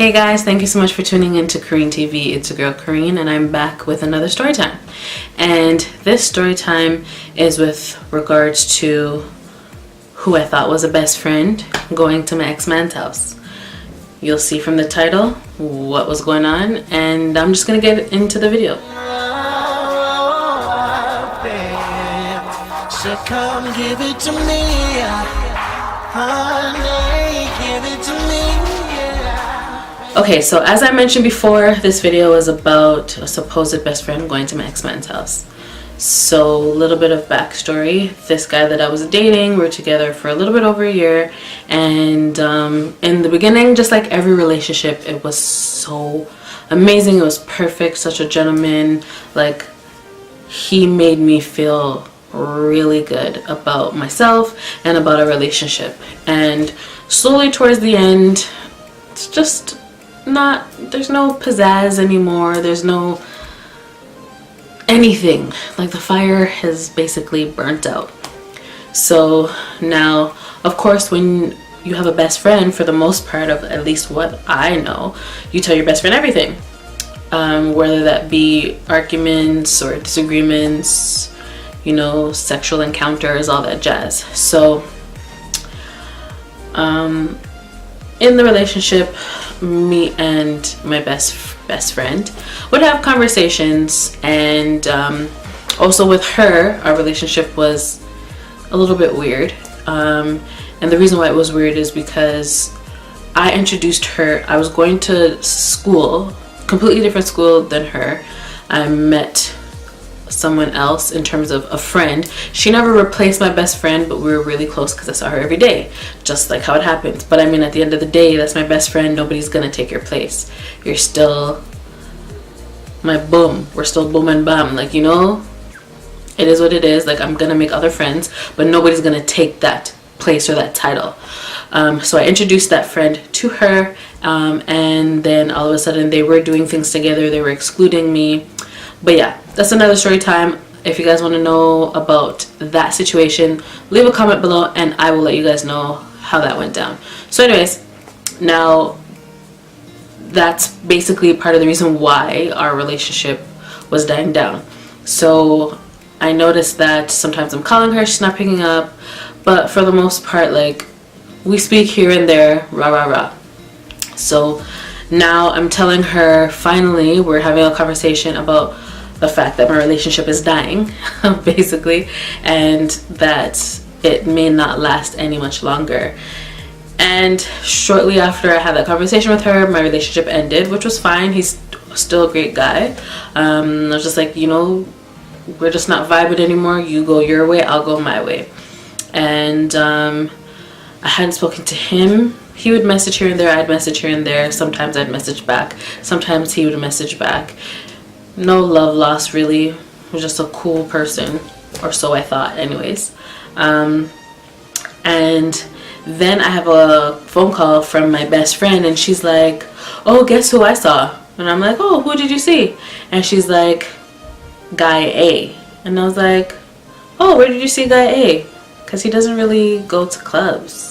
Hey guys, thank you so much for tuning in to Kareen TV. It's your girl Kareen and I'm back with another story time. And this story time is with regards to who I thought was a best friend going to my ex-man's house. You'll see from the title what was going on, and I'm just gonna get into the video. So come give it to me, honey, give it to me. Okay, so as I mentioned before, this video is about a supposed best friend going to my ex-man's house. So a little bit of backstory. This guy that I was dating, we were together for a little bit over a year, and in the beginning, just like every relationship, it was so amazing. It was perfect, such a gentleman. Like, he made me feel really good about myself and about our relationship. And slowly towards the end, it's just not, there's no pizzazz anymore, there's no anything. Like, the fire has basically burnt out. So now, of course, when you have a best friend, for the most part, of at least what I know, you tell your best friend everything, whether that be arguments or disagreements, you know, sexual encounters, all that jazz. So in the relationship, me and my best friend would have conversations, and also with her, our relationship was a little bit weird, and the reason why it was weird is because I introduced her. I was going to school, completely different school than her. I met someone else in terms of a friend. She never replaced my best friend, but we were really close because I saw her every day, just like how it happens. But I mean, at the end of the day, that's my best friend. Nobody's gonna take your place. You're still my boom. We're still boom and bam. Like, you know, it is what it is. Like, I'm gonna make other friends, but nobody's gonna take that place or that title. So I introduced that friend to her, and then all of a sudden they were doing things together. They were excluding me. But yeah, that's another story time. If you guys want to know about that situation, leave a comment below and I will let you guys know how that went down. So anyways, now that's basically part of the reason why our relationship was dying down. So I noticed that sometimes I'm calling her, she's not picking up, but for the most part, like, we speak here and there, rah rah rah. So now I'm telling her, finally, we're having a conversation about the fact that my relationship is dying, basically, and that it may not last any much longer. And shortly after I had that conversation with her, my relationship ended, which was fine. He's still a great guy. I was just like, you know, we're just not vibing anymore. You go your way, I'll go my way. And I hadn't spoken to him. He would message here and there, I'd message here and there. Sometimes I'd message back, sometimes he would message back. No love lost, really. He was just a cool person, or so I thought anyways. And then I have a phone call from my best friend, and she's like, oh, guess who I saw? And I'm like, oh, who did you see? And she's like, guy A. And I was like, oh, where did you see guy A? Because he doesn't really go to clubs.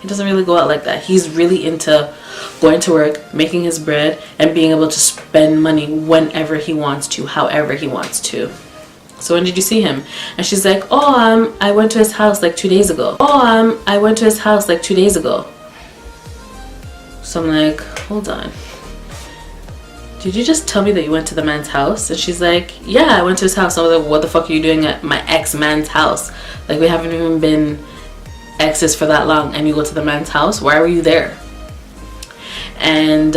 He doesn't really go out like that. He's really into going to work, making his bread, and being able to spend money whenever he wants to, however he wants to. So when did you see him? And she's like, oh, I went to his house like 2 days ago. Oh, I went to his house like 2 days ago. So I'm like, hold on. Did you just tell me that you went to the man's house? And she's like, yeah, I went to his house. I was like, what the fuck are you doing at my ex-man's house? Like, we haven't even been exes for that long, and you go to the man's house? Why were you there? And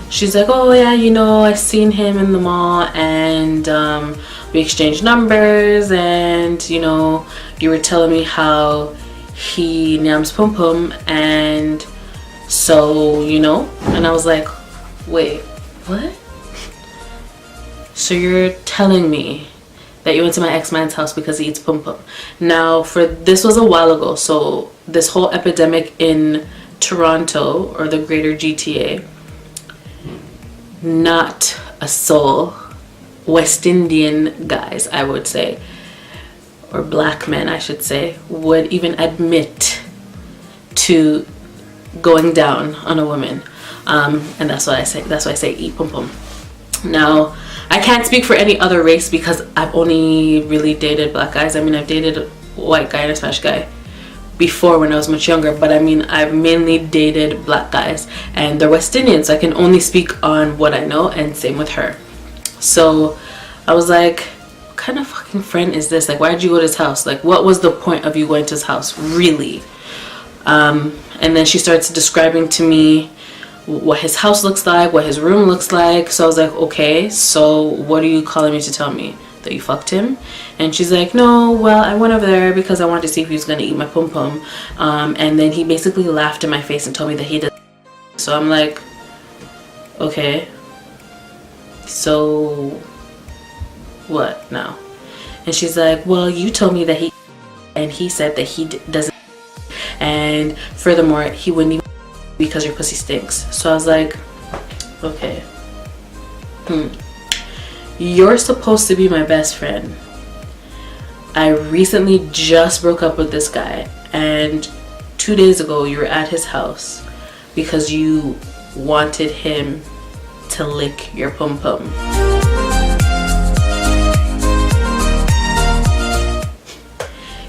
she's like, oh yeah, you know, I seen him in the mall, and we exchanged numbers, and you know, you were telling me how he nyams pum pum, and so, you know. And I was like, wait, what? So you're telling me that you went to my ex-man's house because he eats pum pum? Now, this was a while ago, so this whole epidemic in Toronto, or the greater GTA, not a soul, West Indian guys, I would say, or black men, I should say, would even admit to going down on a woman. And that's why I say eat pum pum. Now, I can't speak for any other race because I've only really dated black guys. I mean, I've dated a white guy and a Spanish guy before when I was much younger, but I mean, I've mainly dated black guys, and they're West Indians. So I can only speak on what I know, and same with her. So I was like, what kind of fucking friend is this? Like, why did you go to his house? Like, what was the point of you going to his house, really? And then she starts describing to me what his house looks like, what his room looks like. So I was like, okay, so what are you calling me to tell me? That you fucked him? And she's like, no, well, I went over there because I wanted to see if he was going to eat my pum pum. And then he basically laughed in my face and told me that he did. So I'm like, okay, so what now? And she's like, well, you told me that he said that he doesn't, and furthermore, he wouldn't even because your pussy stinks. So I was like, okay, you're supposed to be my best friend. I recently just broke up with this guy, and 2 days ago you were at his house because you wanted him to lick your pum pum.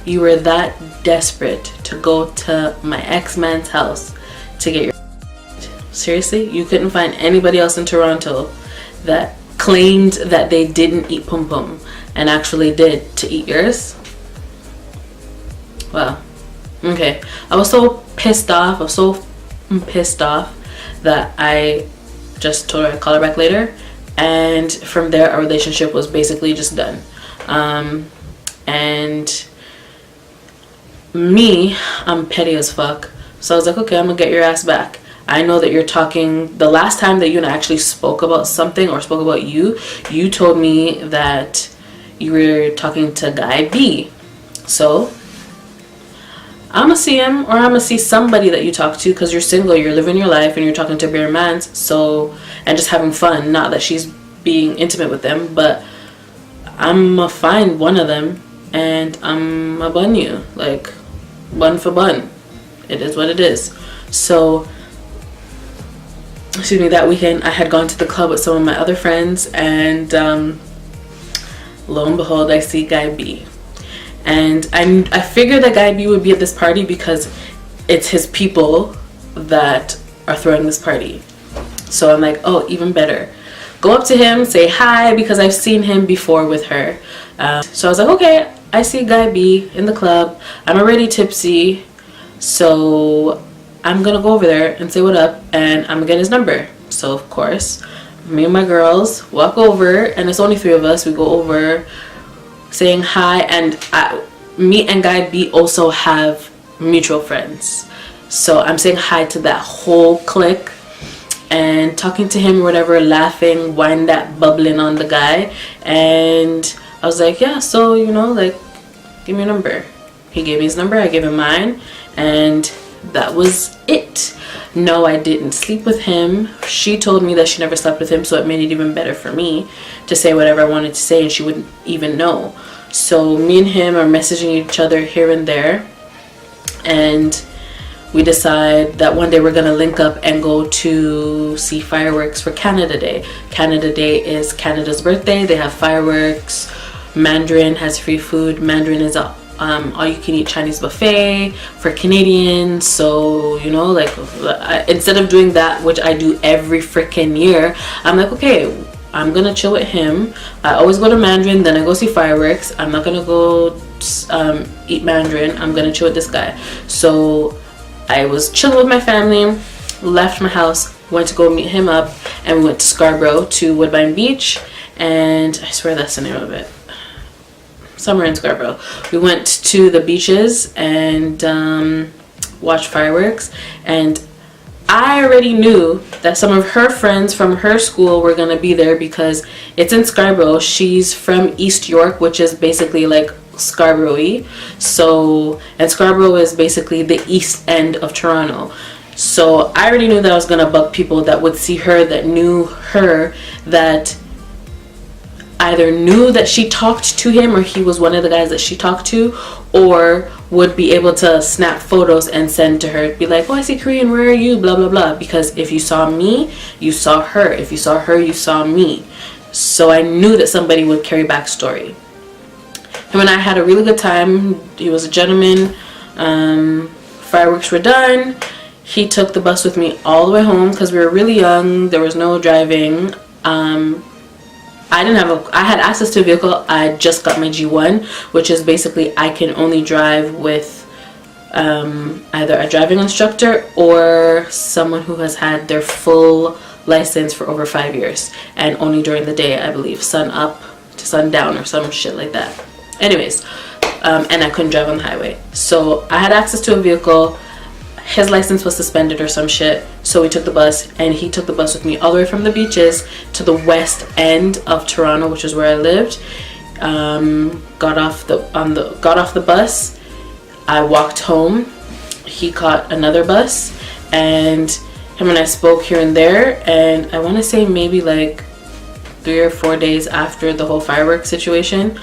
You were that desperate to go to my ex-man's house to get your... Seriously? You couldn't find anybody else in Toronto that claimed that they didn't eat pum pum and actually did to eat yours? Wow. Okay. I was so pissed off. That I just told her I'd call her back later, and from there our relationship was basically just done. And me, I'm petty as fuck. So I was like, okay, I'm gonna get your ass back. I know that you're talking, the last time that you and I actually spoke about something or spoke about you told me that you were talking to guy B. So I'm gonna see him, or I'm gonna see somebody that you talk to, because you're single, you're living your life, and you're talking to bare mans, so, and just having fun. Not that she's being intimate with them, but I'm gonna find one of them and I'm gonna bun you, like bun for bun. It is what it is. So, excuse me, that weekend I had gone to the club with some of my other friends, and lo and behold, I see guy B. And I figured that guy B would be at this party because it's his people that are throwing this party. So I'm like, oh, even better. Go up to him, say hi, because I've seen him before with her. So I was like, okay, I see guy B in the club. I'm already tipsy, so I'm gonna go over there and say what up, and I'm gonna get his number. So of course, me and my girls walk over, and it's only 3 of us. We go over, saying hi, and me and guy B also have mutual friends, so I'm saying hi to that whole clique and talking to him or whatever, laughing, wine that bubbling on the guy. And I was like, yeah, so you know, like, give me your number. He gave me his number, I gave him mine, and that was it. No, I didn't sleep with him. She told me that she never slept with him, so it made it even better for me to say whatever I wanted to say, and she wouldn't even know. So me and him are messaging each other here and there, and we decide that one day we're gonna link up and go to see fireworks for Canada Day. Canada Day is Canada's birthday. They have fireworks. Mandarin has free food. Mandarin is a all-you-can-eat Chinese buffet for Canadians. So, you know, like, instead of doing that, which I do every freaking year, I'm like, okay, I'm gonna chill with him. I always go to Mandarin, then I go see fireworks. I'm not gonna go eat Mandarin. I'm gonna chill with this guy. So I was chilling with my family, left my house, went to go meet him up, and we went to Scarborough to Woodbine Beach, and I swear that's the name of it. Somewhere in Scarborough. We went to the beaches and watched fireworks, and I already knew that some of her friends from her school were gonna be there because it's in Scarborough. She's from East York, which is basically like Scarborough-y. So, and Scarborough is basically the east end of Toronto. So I already knew that I was gonna bug people that would see her, that knew her, that either knew that she talked to him or he was one of the guys that she talked to, or would be able to snap photos and send to her, be like, oh, I see Korean, where are you, blah blah blah, because if you saw me, you saw her, if you saw her, you saw me. So I knew that somebody would carry backstory. Him and I had a really good time. He was a gentleman. Fireworks were done. He took the bus with me all the way home because we were really young. There was no driving. I had access to a vehicle. I just got my G1, which is basically I can only drive with either a driving instructor or someone who has had their full license for over 5 years, and only during the day, I believe, sun up to sundown or some shit like that. Anyways, and I couldn't drive on the highway. So I had access to a vehicle. His license was suspended or some shit, so we took the bus, and he took the bus with me all the way from the beaches to the west end of Toronto, which is where I lived. Got off the bus. I walked home. He caught another bus, and him and I spoke here and there. And I want to say maybe like 3 or 4 days after the whole fireworks situation,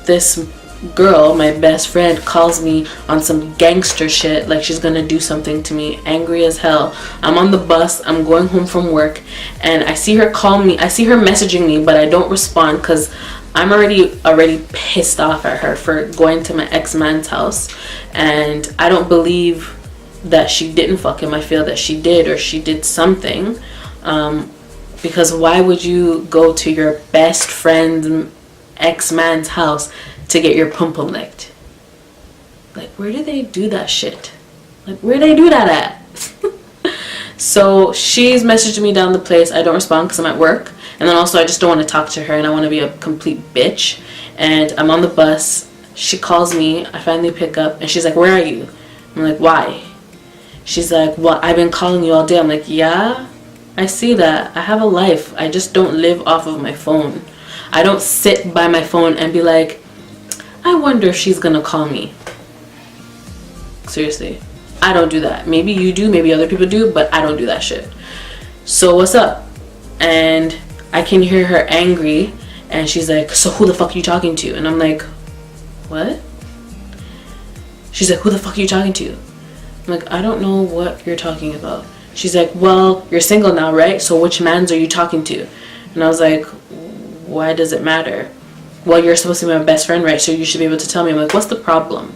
this girl, my best friend, calls me on some gangster shit, like she's gonna do something to me, angry as hell. I'm on the bus, I'm going home from work, and I see her call me, I see her messaging me, but I don't respond because I'm already pissed off at her for going to my ex-man's house, and I don't believe that she didn't fuck him. I feel that she did, or she did something, because why would you go to your best friend's ex-man's house to get your pum-pum licked? Like, where do they do that shit? Like, where do they do that at? So she's messaging me down the place. I don't respond because I'm at work, and then also I just don't want to talk to her, and I want to be a complete bitch. And I'm on the bus. She calls me. I finally pick up, and she's like, where are you? I'm like, why? She's like, well, I've been calling you all day. I'm like, yeah, I see that. I have a life. I just don't live off of my phone. I don't sit by my phone and be like, I wonder if she's gonna call me. Seriously, I don't do that. Maybe you do, maybe other people do, but I don't do that shit. So what's up? And I can hear her angry, and she's like, so who the fuck are you talking to? And I'm like, what? She's like, who the fuck are you talking to? I'm like, I don't know what you're talking about. She's like, well, you're single now, right? So which mans are you talking to? And I was like, why does it matter? Well, you're supposed to be my best friend, right? So you should be able to tell me. I'm like, what's the problem?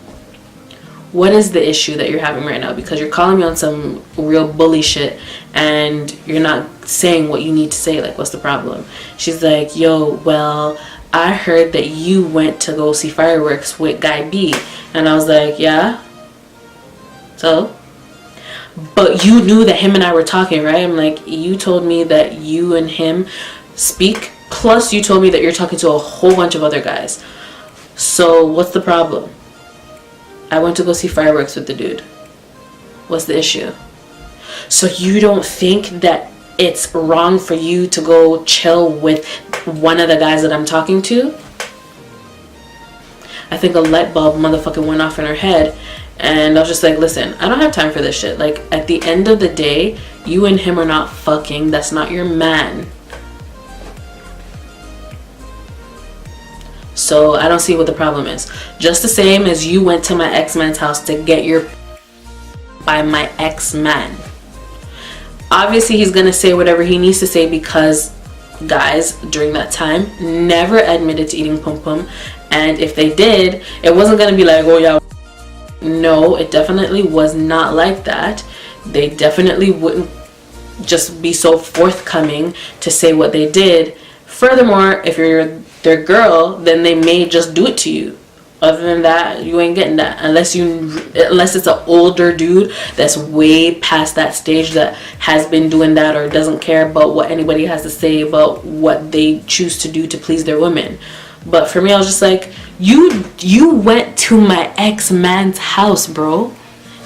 What is the issue that you're having right now? Because you're calling me on some real bully shit, and you're not saying what you need to say. Like, what's the problem? She's like, yo, well, I heard that you went to go see fireworks with Guy B. And I was like, yeah? So? But you knew that him and I were talking, right? I'm like, you told me that you and him speak. Plus, you told me that you're talking to a whole bunch of other guys. So, what's the problem? I went to go see fireworks with the dude. What's the issue? So, you don't think that it's wrong for you to go chill with one of the guys that I'm talking to? I think a light bulb motherfucking went off in her head. And I was just like, listen, I don't have time for this shit. Like, at the end of the day, you and him are not fucking. That's not your man. So I don't see what the problem is. Just the same as you went to my ex-man's house to get your by my ex-man. Obviously he's gonna say whatever he needs to say, because guys during that time never admitted to eating pum pum, and if they did, it wasn't gonna be like, oh yeah. No, it definitely was not like that. They definitely wouldn't just be so forthcoming to say what they did. Furthermore, if you're their girl, then they may just do it to you. Other than that, you ain't getting that, unless it's an older dude that's way past that stage, that has been doing that or doesn't care about what anybody has to say about what they choose to do to please their women. But for me, I was just like, you went to my ex-man's house, bro,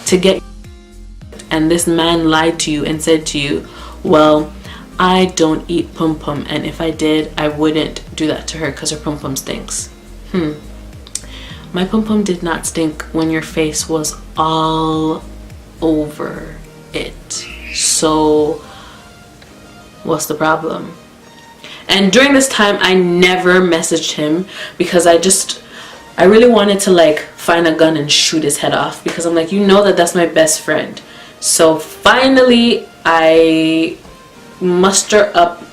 to get, and this man lied to you and said to you, well, I don't eat pum pum, and if I did, I wouldn't do that to her because her pum pum stinks. My pum pum did not stink when your face was all over it. So what's the problem? And during this time, I never messaged him because I really wanted to like find a gun and shoot his head off, because I'm like, you know that that's my best friend. So finally I muster up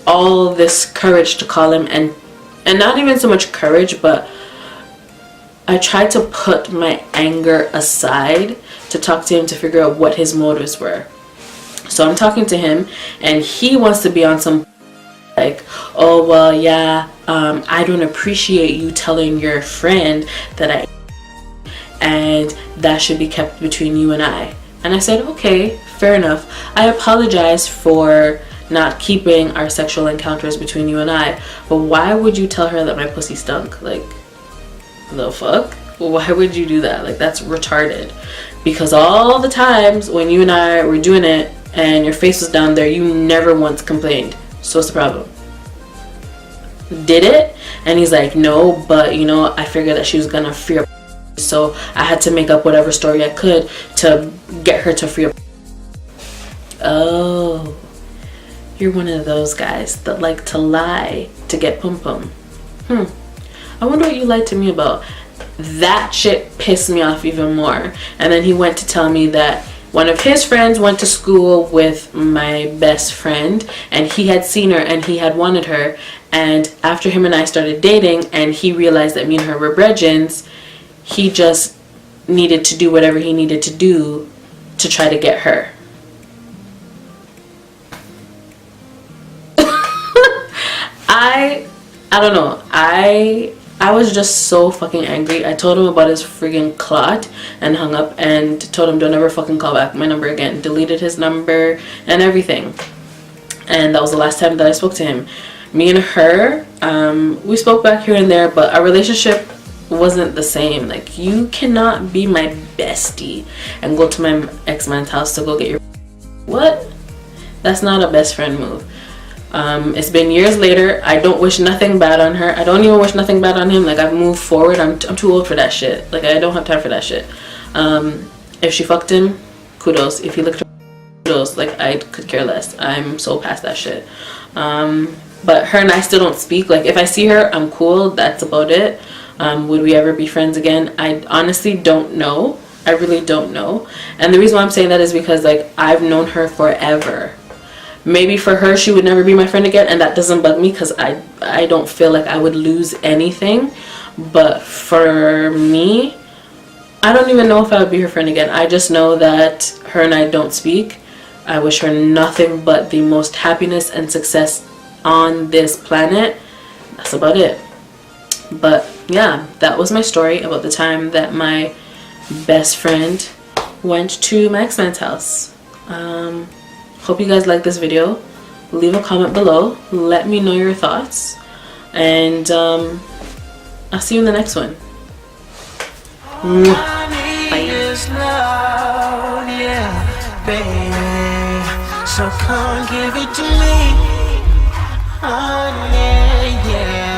all this courage to call him, and not even so much courage, but I tried to put my anger aside to talk to him, to figure out what his motives were. So I'm talking to him and he wants to be on some like, oh well, yeah, I don't appreciate you telling your friend that and that should be kept between you and I. And I said, okay, fair enough. I apologize for not keeping our sexual encounters between you and I, but why would you tell her that my pussy stunk? Like, the fuck? Why would you do that? Like, that's retarded. Because all the times when you and I were doing it and your face was down there, you never once complained. So what's the problem? Did it? And he's like, no, but you know, I figured that she was gonna free up, so I had to make up whatever story I could to get her to free up. Oh, you're one of those guys that like to lie to get pum pum. I wonder what you lied to me about. That shit pissed me off even more. And then he went to tell me that one of his friends went to school with my best friend and he had seen her and he had wanted her, and after him and I started dating and he realized that me and her were brethrens, he just needed to do whatever he needed to do to try to get her. I don't know. I was just so fucking angry. I told him about his friggin' clot and hung up and told him don't ever fucking call back my number again. Deleted his number and everything. And that was the last time that I spoke to him. Me and her, we spoke back here and there, but our relationship wasn't the same. Like, you cannot be my bestie and go to my ex-man's house to go get your... What? That's not a best friend move. It's been years later. I don't wish nothing bad on her. I don't even wish nothing bad on him. Like, I've moved forward. I'm too old for that shit. Like, I don't have time for that shit. If she fucked him, kudos. If he licked her, kudos. Like, I could care less. I'm so past that shit. But her and I still don't speak. Like, if I see her, I'm cool. That's about it. Would we ever be friends again? I honestly don't know. I really don't know. And the reason why I'm saying that is because, like, I've known her forever. Maybe for her, she would never be my friend again, and that doesn't bug me because I don't feel like I would lose anything. But for me, I don't even know if I would be her friend again. I just know that her and I don't speak. I wish her nothing but the most happiness and success on this planet. That's about it. But yeah, that was my story about the time that my best friend went to my ex-man's house. Hope you guys like this video. Leave a comment below. Let me know your thoughts. And I'll see you in the next one. Bye. So come give it to me. Oh, yeah, yeah.